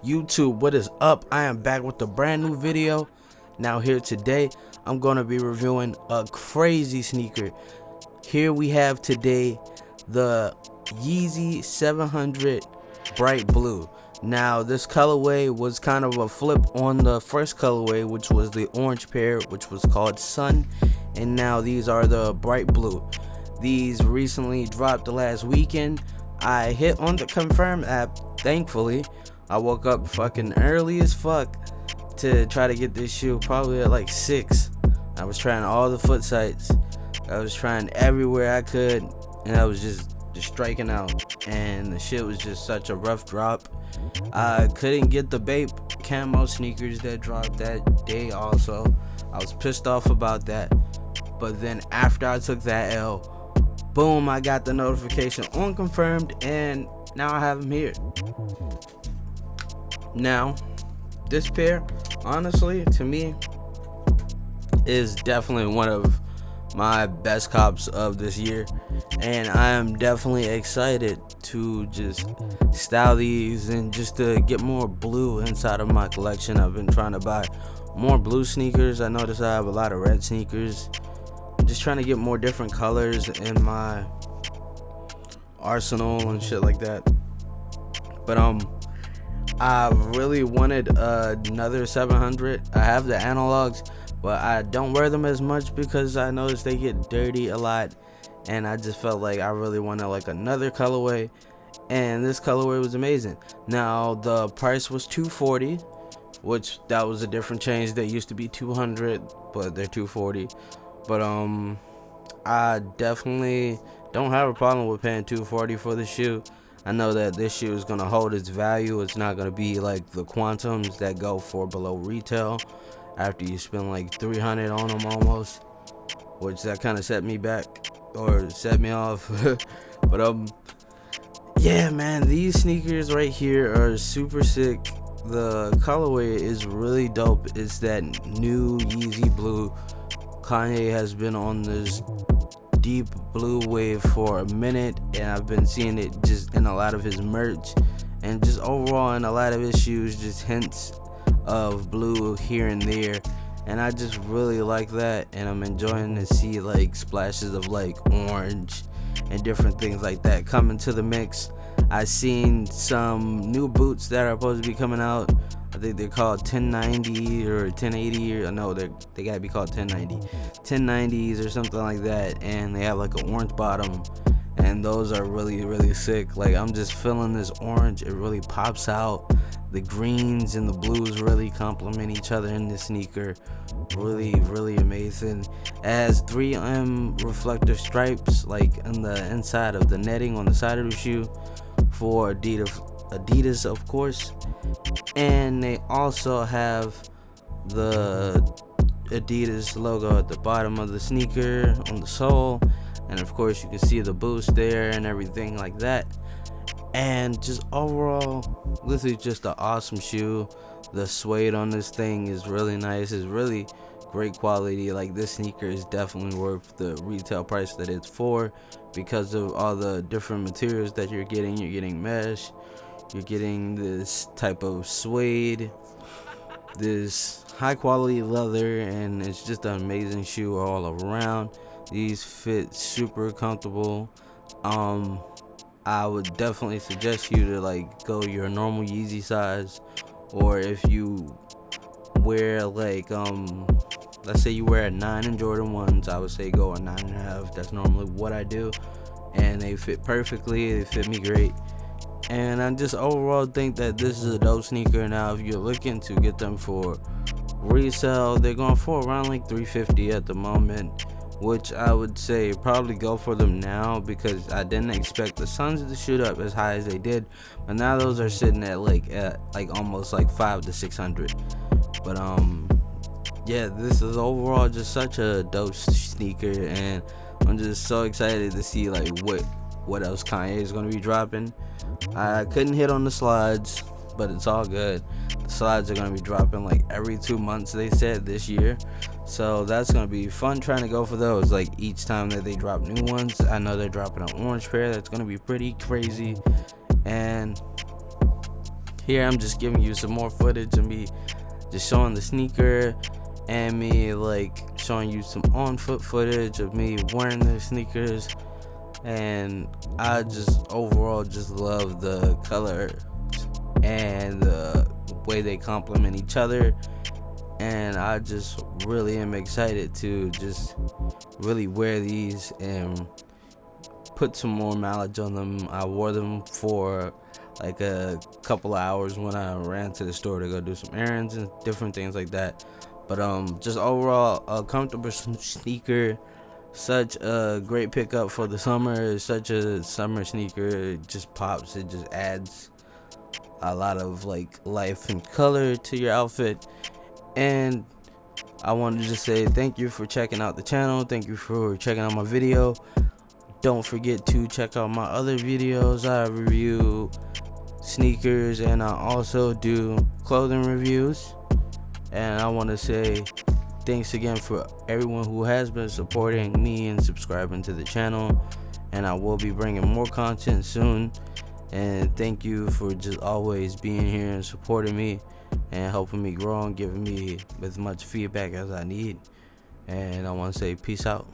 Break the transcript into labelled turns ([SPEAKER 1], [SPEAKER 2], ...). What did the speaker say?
[SPEAKER 1] YouTube, what is up? I am back with a brand new video. Now here today, I'm going to be reviewing a crazy sneaker. Here we have today the Yeezy 700 Bright Blue. Now this colorway was kind of a flip on the first colorway, which was the orange pair, which was called Sun, and now these are the Bright Blue. These recently dropped the last weekend. I hit on the confirm app, thankfully. I woke up fucking early as fuck to try to get this shoe, probably at like 6. I was trying all the foot sites. I was trying everywhere I could, and I was just striking out. And the shit was just such a rough drop. I couldn't get the Bape camo sneakers that dropped that day also. I was pissed off about that. But then after I took that L, boom, I got the notification on confirmed, and now I have them here. Now, this pair, honestly, to me, is definitely one of my best cops of this year, and I am definitely excited to just style these and just to get more blue inside of my collection. I've been trying to buy more blue sneakers. I noticed I have a lot of red sneakers. I'm just trying to get more different colors in my arsenal and shit like that. But I really wanted another 700. I have the analogs, but I don't wear them as much because I noticed they get dirty a lot, and I just felt like I really wanted like another colorway, and this colorway was amazing. Now the price was $240, which that was a different change. They used to be $200, but they're $240. But I definitely don't have a problem with paying $240 for the shoe. I know that this shoe is going to hold its value. It's not going to be like the Quantums that go for below retail after you spend like $300 on them almost, which that kind of set me back or set me off. But yeah, man, these sneakers right here are super sick. The colorway is really dope. It's that new Yeezy blue. Kanye has been on this deep blue wave for a minute, and I've been seeing it just in a lot of his merch and just overall in a lot of his shoes, just hints of blue here and there, and I just really like that, and I'm enjoying to see like splashes of like orange and different things like that coming to the mix. I've seen some new boots that are supposed to be coming out. I think they're called 1090 or 1080, or no, they gotta be called 1090s or something like that, and they have like an orange bottom, and those are really sick. Like, I'm just feeling this orange. It really pops out. The greens and the blues really complement each other in this sneaker. Really amazing. It has 3M reflector stripes like on the inside of the netting on the side of the shoe for Adidas, of course. And they also have the Adidas logo at the bottom of the sneaker on the sole, and of course you can see the boost there and everything like that. And just overall, this is just an awesome shoe. The suede on this thing is really nice. It's really great quality. Like, this sneaker is definitely worth the retail price that it's for because of all the different materials that you're getting. You're getting mesh, you're getting this type of suede, this high quality leather, and it's just an amazing shoe all around. These fit super comfortable. I would definitely suggest you to like go your normal Yeezy size, or if you wear like let's say you wear a 9 in Jordan 1s, I would say go a 9.5. That's normally what I do, and they fit perfectly. They fit me great, and I just overall think that this is a dope sneaker. Now if you're looking to get them for resale, they're going for around like $350 at the moment, which I would say probably go for them now, because I didn't expect the Suns to shoot up as high as they did, but now those are sitting at almost like $500 to $600. But yeah, this is overall just such a dope sneaker, and I'm just so excited to see like what else Kanye is going to be dropping. I couldn't hit on the slides, but it's all good. The slides are going to be dropping like every 2 months, they said, this year, so that's going to be fun trying to go for those. Like, each time that they drop new ones, I know they're dropping an orange pair that's going to be pretty crazy. And here I'm just giving you some more footage of me just showing the sneaker, and me like showing you some on foot footage of me wearing the sneakers. And I just overall just love the color and the way they complement each other, and I just really am excited to just really wear these and put some more mileage on them. I wore them for like a couple of hours when I ran to the store to go do some errands and different things like that. But just overall a comfortable sneaker, such a great pickup for the summer. It's such a summer sneaker. It just pops. It just adds a lot of like life and color to your outfit. And I wanted to just say thank you for checking out the channel. Thank you for checking out my video. Don't forget to check out my other videos. I review sneakers and I also do clothing reviews. And I want to say thanks again for everyone who has been supporting me and subscribing to the channel. And I will be bringing more content soon. And thank you for just always being here and supporting me and helping me grow and giving me as much feedback as I need. And I want to say peace out.